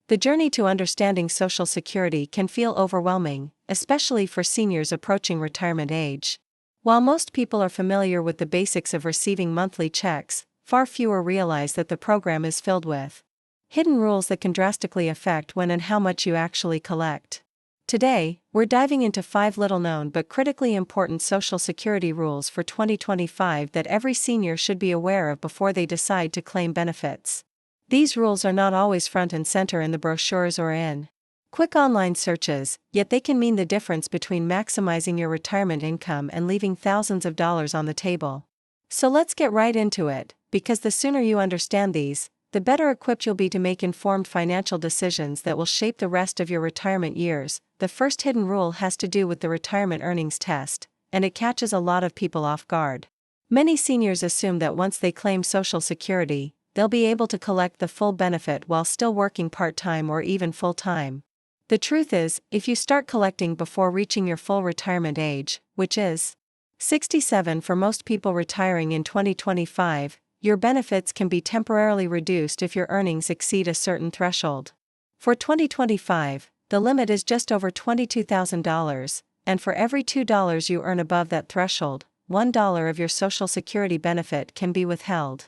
The journey to understanding Social Security can feel overwhelming, especially for seniors approaching retirement age. While most people are familiar with the basics of receiving monthly checks, far fewer realize that the program is filled with hidden rules that can drastically affect when and how much you actually collect. Today, we're diving into 5 little-known but critically important Social Security rules for 2025 that every senior should be aware of before they decide to claim benefits. These rules are not always front and center in the brochures or in quick online searches, yet they can mean the difference between maximizing your retirement income and leaving thousands of dollars on the table. So let's get right into it, because the sooner you understand these, the better equipped you'll be to make informed financial decisions that will shape the rest of your retirement years. The first hidden rule has to do with the retirement earnings test, and it catches a lot of people off guard. Many seniors assume that once they claim Social Security, they'll be able to collect the full benefit while still working part-time or even full-time. The truth is, if you start collecting before reaching your full retirement age, which is 67 for most people retiring in 2025, your benefits can be temporarily reduced if your earnings exceed a certain threshold. For 2025, the limit is just over $22,000, and for every $2 you earn above that threshold, $1 of your Social Security benefit can be withheld.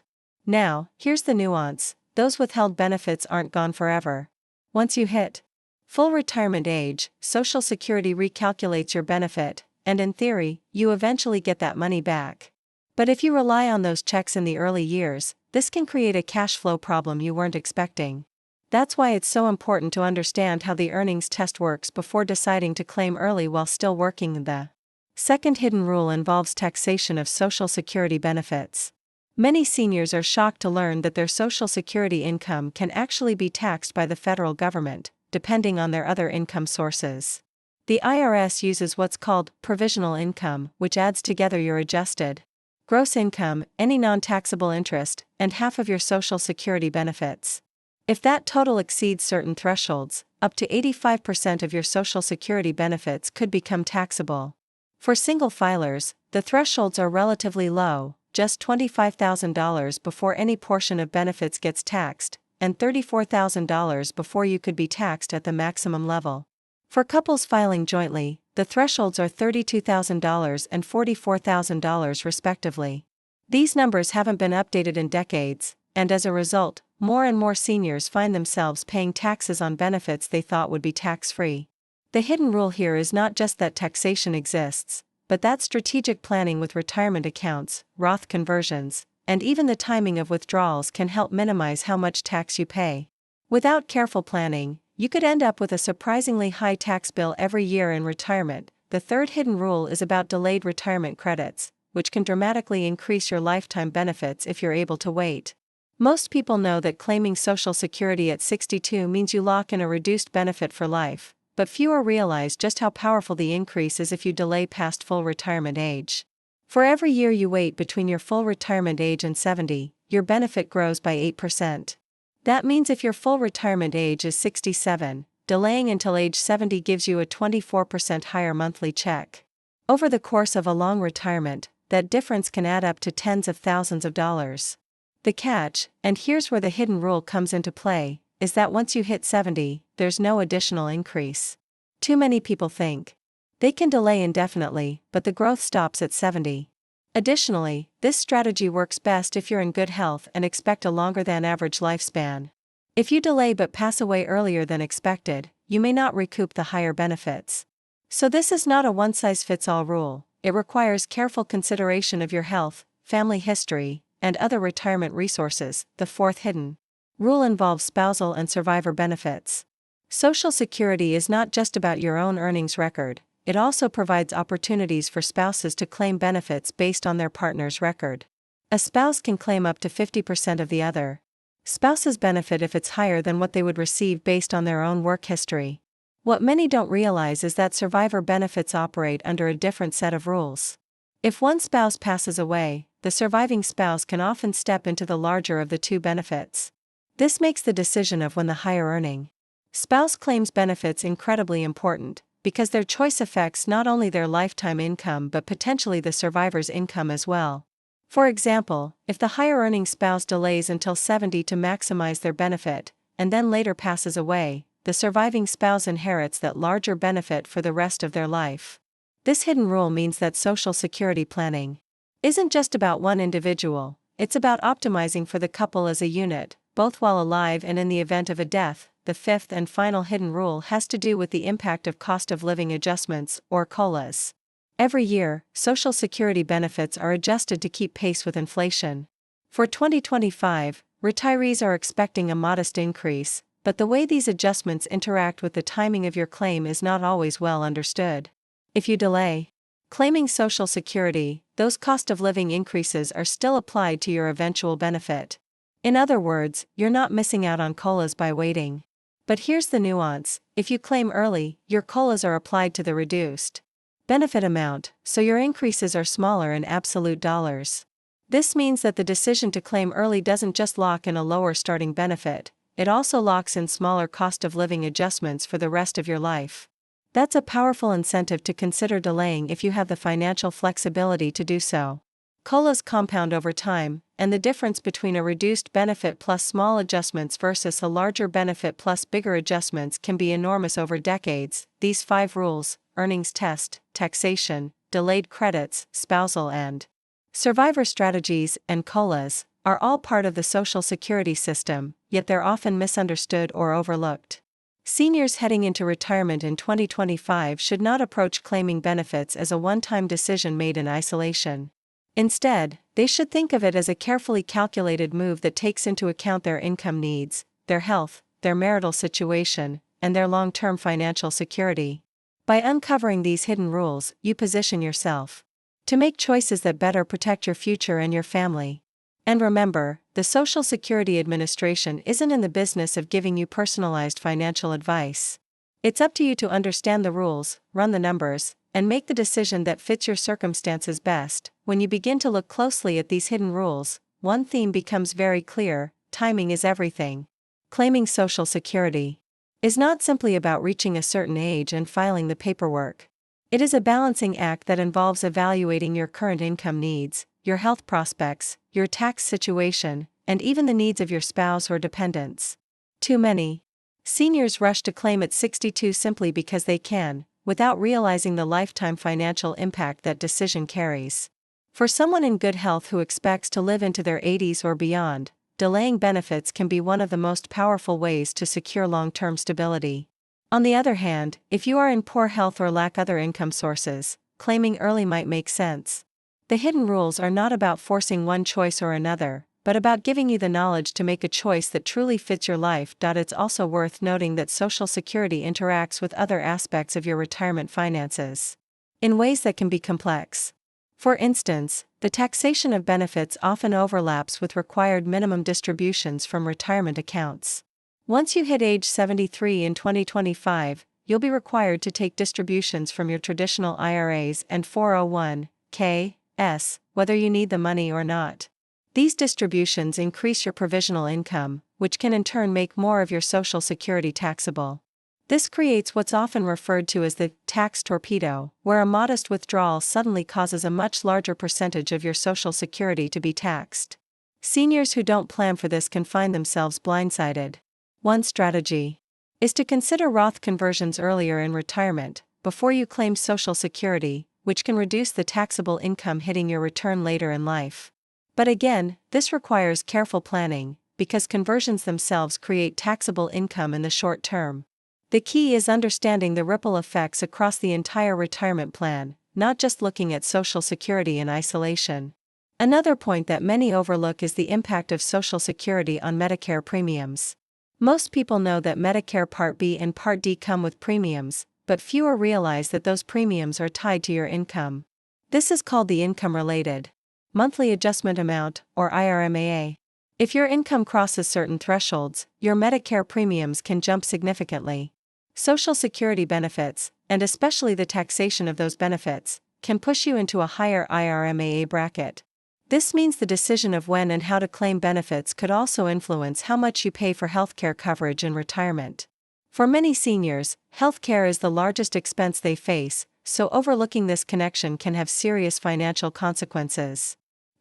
Now, here's the nuance: those withheld benefits aren't gone forever. Once you hit full retirement age, Social Security recalculates your benefit, and in theory, you eventually get that money back. But if you rely on those checks in the early years, this can create a cash flow problem you weren't expecting. That's why it's so important to understand how the earnings test works before deciding to claim early while still working. The second hidden rule involves taxation of Social Security benefits. Many seniors are shocked to learn that their Social Security income can actually be taxed by the federal government, depending on their other income sources. The IRS uses what's called provisional income, which adds together your adjusted gross income, any non-taxable interest, and half of your Social Security benefits. If that total exceeds certain thresholds, up to 85% of your Social Security benefits could become taxable. For single filers, the thresholds are relatively low, just $25,000 before any portion of benefits gets taxed, and $34,000 before you could be taxed at the maximum level. For couples filing jointly, the thresholds are $32,000 and $44,000 respectively. These numbers haven't been updated in decades, and as a result, more and more seniors find themselves paying taxes on benefits they thought would be tax-free. The hidden rule here is not just that taxation exists, but that strategic planning with retirement accounts, Roth conversions, and even the timing of withdrawals can help minimize how much tax you pay. Without careful planning, you could end up with a surprisingly high tax bill every year in retirement. The third hidden rule is about delayed retirement credits, which can dramatically increase your lifetime benefits if you're able to wait. Most people know that claiming Social Security at 62 means you lock in a reduced benefit for life, but fewer realize just how powerful the increase is if you delay past full retirement age. For every year you wait between your full retirement age and 70, your benefit grows by 8%. That means if your full retirement age is 67, delaying until age 70 gives you a 24% higher monthly check. Over the course of a long retirement, that difference can add up to tens of thousands of dollars. The catch, and here's where the hidden rule comes into play, is that once you hit 70, there's no additional increase. Too many people think they can delay indefinitely, but the growth stops at 70. Additionally, this strategy works best if you're in good health and expect a longer than average lifespan. If you delay but pass away earlier than expected, you may not recoup the higher benefits. So this is not a one-size-fits-all rule. It requires careful consideration of your health, family history, and other retirement resources. The fourth hidden rule involves spousal and survivor benefits. Social Security is not just about your own earnings record. It also provides opportunities for spouses to claim benefits based on their partner's record. A spouse can claim up to 50% of the other spouse's benefit if it's higher than what they would receive based on their own work history. What many don't realize is that survivor benefits operate under a different set of rules. If one spouse passes away, the surviving spouse can often step into the larger of the two benefits. This makes the decision of when the higher earning spouse claims benefits incredibly important, because their choice affects not only their lifetime income but potentially the survivor's income as well. For example, if the higher earning spouse delays until 70 to maximize their benefit, and then later passes away, the surviving spouse inherits that larger benefit for the rest of their life. This hidden rule means that Social Security planning isn't just about one individual, it's about optimizing for the couple as a unit, both while alive and in the event of a death. The fifth and final hidden rule has to do with the impact of cost of living adjustments, or COLAs. Every year, Social Security benefits are adjusted to keep pace with inflation. For 2025, retirees are expecting a modest increase, but the way these adjustments interact with the timing of your claim is not always well understood. If you delay claiming Social Security, those cost of living increases are still applied to your eventual benefit. In other words, you're not missing out on COLAs by waiting. But here's the nuance: if you claim early, your COLAs are applied to the reduced benefit amount, so your increases are smaller in absolute dollars. This means that the decision to claim early doesn't just lock in a lower starting benefit, it also locks in smaller cost of living adjustments for the rest of your life. That's a powerful incentive to consider delaying if you have the financial flexibility to do so. COLAs compound over time, and the difference between a reduced benefit plus small adjustments versus a larger benefit plus bigger adjustments can be enormous over decades. These 5 rules: earnings test, taxation, delayed credits, spousal and survivor strategies, and COLAs, are all part of the Social Security system, yet they're often misunderstood or overlooked. Seniors heading into retirement in 2025 should not approach claiming benefits as a one-time decision made in isolation. Instead, they should think of it as a carefully calculated move that takes into account their income needs, their health, their marital situation, and their long-term financial security. By uncovering these hidden rules, you position yourself to make choices that better protect your future and your family. And remember, the Social Security Administration isn't in the business of giving you personalized financial advice. It's up to you to understand the rules, run the numbers, and make the decision that fits your circumstances best. When you begin to look closely at these hidden rules, one theme becomes very clear: timing is everything. Claiming Social Security is not simply about reaching a certain age and filing the paperwork. It is a balancing act that involves evaluating your current income needs, your health prospects, your tax situation, and even the needs of your spouse or dependents. Too many seniors rush to claim at 62 simply because they can, without realizing the lifetime financial impact that decision carries. For someone in good health who expects to live into their 80s or beyond, delaying benefits can be one of the most powerful ways to secure long-term stability. On the other hand, if you are in poor health or lack other income sources, claiming early might make sense. The hidden rules are not about forcing one choice or another, but about giving you the knowledge to make a choice that truly fits your life. It's also worth noting that Social Security interacts with other aspects of your retirement finances in ways that can be complex. For instance, the taxation of benefits often overlaps with required minimum distributions from retirement accounts. Once you hit age 73 in 2025, you'll be required to take distributions from your traditional IRAs and 401(k)s, whether you need the money or not. These distributions increase your provisional income, which can in turn make more of your Social Security taxable. This creates what's often referred to as the tax torpedo, where a modest withdrawal suddenly causes a much larger percentage of your Social Security to be taxed. Seniors who don't plan for this can find themselves blindsided. One strategy is to consider Roth conversions earlier in retirement, before you claim Social Security, which can reduce the taxable income hitting your return later in life. But again, this requires careful planning, because conversions themselves create taxable income in the short term. The key is understanding the ripple effects across the entire retirement plan, not just looking at Social Security in isolation. Another point that many overlook is the impact of Social Security on Medicare premiums. Most people know that Medicare Part B and Part D come with premiums, but fewer realize that those premiums are tied to your income. This is called the income-related monthly adjustment amount, or IRMAA. If your income crosses certain thresholds, your Medicare premiums can jump significantly. Social Security benefits, and especially the taxation of those benefits, can push you into a higher IRMAA bracket. This means the decision of when and how to claim benefits could also influence how much you pay for healthcare coverage in retirement. For many seniors, healthcare is the largest expense they face, so overlooking this connection can have serious financial consequences.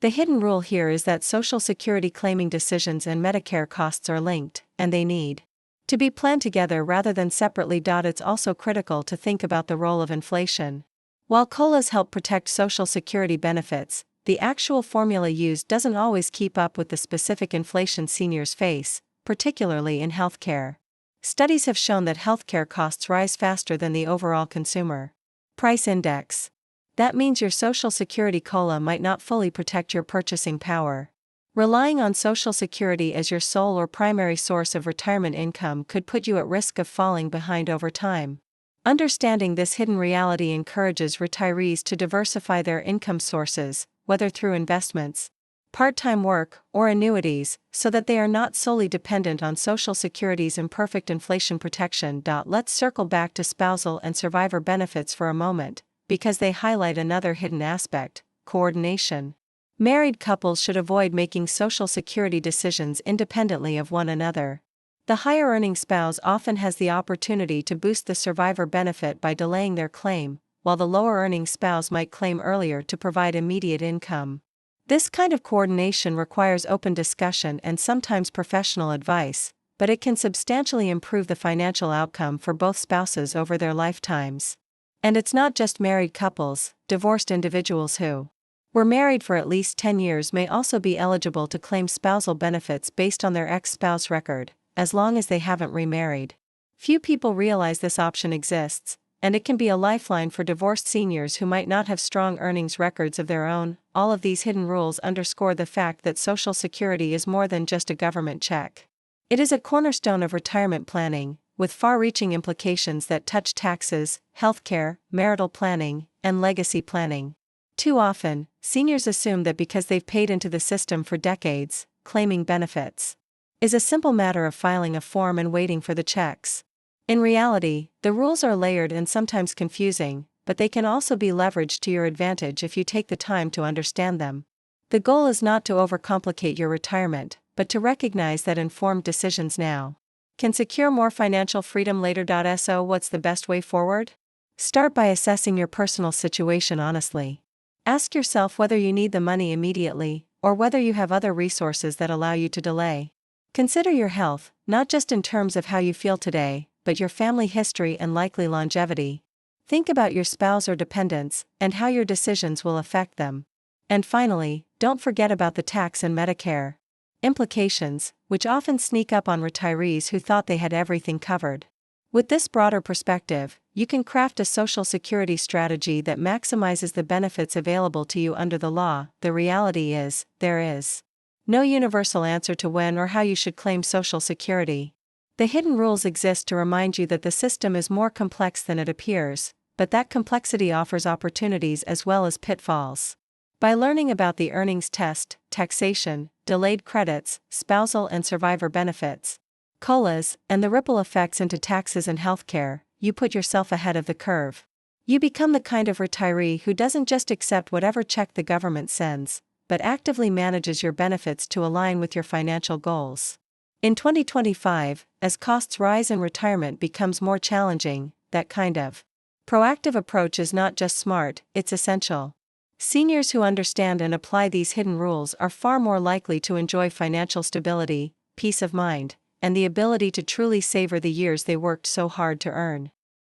The hidden rule here is that Social Security claiming decisions and Medicare costs are linked, and they need to be planned together rather than separately. It's also critical to think about the role of inflation. While COLAs help protect Social Security benefits, the actual formula used doesn't always keep up with the specific inflation seniors face, particularly in healthcare. Studies have shown that healthcare costs rise faster than the overall consumer price index. That means your Social Security COLA might not fully protect your purchasing power. Relying on Social Security as your sole or primary source of retirement income could put you at risk of falling behind over time. Understanding this hidden reality encourages retirees to diversify their income sources, whether through investments, part-time work, or annuities, so that they are not solely dependent on Social Security's imperfect inflation protection. Let's circle back to spousal and survivor benefits for a moment, because they highlight another hidden aspect: coordination. Married couples should avoid making Social Security decisions independently of one another. The higher-earning spouse often has the opportunity to boost the survivor benefit by delaying their claim, while the lower-earning spouse might claim earlier to provide immediate income. This kind of coordination requires open discussion and sometimes professional advice, but it can substantially improve the financial outcome for both spouses over their lifetimes. And it's not just married couples. Divorced individuals who were married for at least 10 years may also be eligible to claim spousal benefits based on their ex-spouse record, as long as they haven't remarried. Few people realize this option exists, and it can be a lifeline for divorced seniors who might not have strong earnings records of their own. All of these hidden rules underscore the fact that Social Security is more than just a government check. It is a cornerstone of retirement planning, with far-reaching implications that touch taxes, healthcare, marital planning, and legacy planning. Too often, seniors assume that because they've paid into the system for decades, claiming benefits is a simple matter of filing a form and waiting for the checks. In reality, the rules are layered and sometimes confusing, but they can also be leveraged to your advantage if you take the time to understand them. The goal is not to overcomplicate your retirement, but to recognize that informed decisions now can secure more financial freedom later. So, what's the best way forward? Start by assessing your personal situation honestly. Ask yourself whether you need the money immediately, or whether you have other resources that allow you to delay. Consider your health, not just in terms of how you feel today, but your family history and likely longevity. Think about your spouse or dependents, and how your decisions will affect them. And finally, don't forget about the tax and Medicare implications, which often sneak up on retirees who thought they had everything covered. With this broader perspective, you can craft a Social Security strategy that maximizes the benefits available to you under the law. The reality is, there is no universal answer to when or how you should claim Social Security. The hidden rules exist to remind you that the system is more complex than it appears, but that complexity offers opportunities as well as pitfalls. By learning about the earnings test, taxation, delayed credits, spousal and survivor benefits, COLAs, and the ripple effects into taxes and healthcare, you put yourself ahead of the curve. You become the kind of retiree who doesn't just accept whatever check the government sends, but actively manages your benefits to align with your financial goals. In 2025, as costs rise and retirement becomes more challenging, that kind of proactive approach is not just smart, it's essential. Seniors who understand and apply these hidden rules are far more likely to enjoy financial stability, peace of mind, and the ability to truly savor the years they worked so hard to earn.